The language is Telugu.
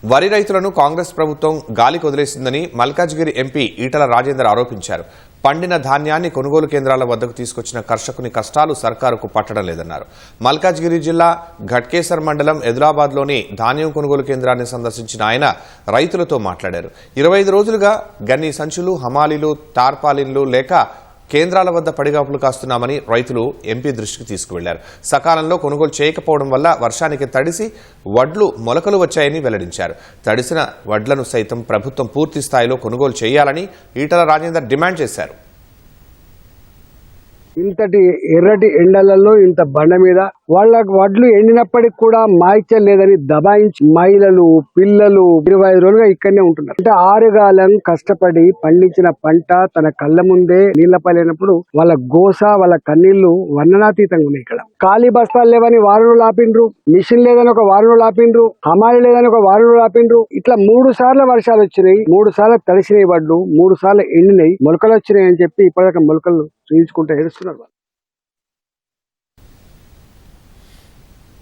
వరి రైతులను కాంగ్రెస్ ప్రభుత్వం గాలికి వదిలేసిందని మల్కాజ్గిరి ఎంపీ ఈటల రాజేందర్ ఆరోపించారు. పండిన ధాన్యాన్ని కొనుగోలు కేంద్రాల వద్దకు తీసుకొచ్చిన కర్షకుని కష్టాలు సర్కారుకు పట్టడం లేదన్నారు. మల్కాజ్గిరి జిల్లా ఘట్కేసర్ మండలం ఎదులాబాద్లోని ధాన్యం కొనుగోలు కేంద్రాన్ని సందర్శించిన ఆయన రైతులతో మాట్లాడారు. 25 రోజులుగా గన్ని సంచులు, హమాలీలు, టార్పాలిన్లు లేక కేంద్రాల వద్ద పడిగాపులు కాస్తున్నామని రైతులు ఎంపీ దృష్టికి తీసుకువెళ్లారు. సకాలంలో కొనుగోలు చేయకపోవడం వల్ల వర్షానికి తడిసి వడ్లు మొలకలు వచ్చాయని వెల్లడించారు. తడిసిన వడ్లను సైతం ప్రభుత్వం పూర్తి స్థాయిలో కొనుగోలు చేయాలని ఈటల రాజేందర్ డిమాండ్ చేశారు. ఇంతటి ఎర్రటి ఎండలలో ఇంత బండ మీద వాళ్ళ వడ్లు ఎండినప్పటికి కూడా మాయిత్యం లేదని దబాయించి మహిళలు, పిల్లలు 25 రోజులుగా ఇక్కడనే ఉంటున్నారు. అంటే ఆరుగాలం కష్టపడి పండించిన పంట తన కళ్ళ ముందే నీళ్ల పాలైనప్పుడు వాళ్ళ గోస, వాళ్ళ కన్నీళ్లు వర్ణనాతీతంగా ఉన్నాయి. ఇక్కడ ఖాళీ బస్తాలు లేవని వారులు లాపిండ్రు, మిషన్ లేదని ఒక వారులు లాపిండ్రు, హమాలి లేదని ఒక వారులు లాపిండ్రు. ఇట్లా 3 సార్లు వర్షాలు వచ్చినాయి, 3 సార్లు తడిసినాయి వడ్లు, 3 సార్లు ఎండినాయి, మొలకలు వచ్చినాయి అని చెప్పి ఇప్పటిదాకా మొలకలు చూయించుకుంటూ ఏడుస్తున్నారు.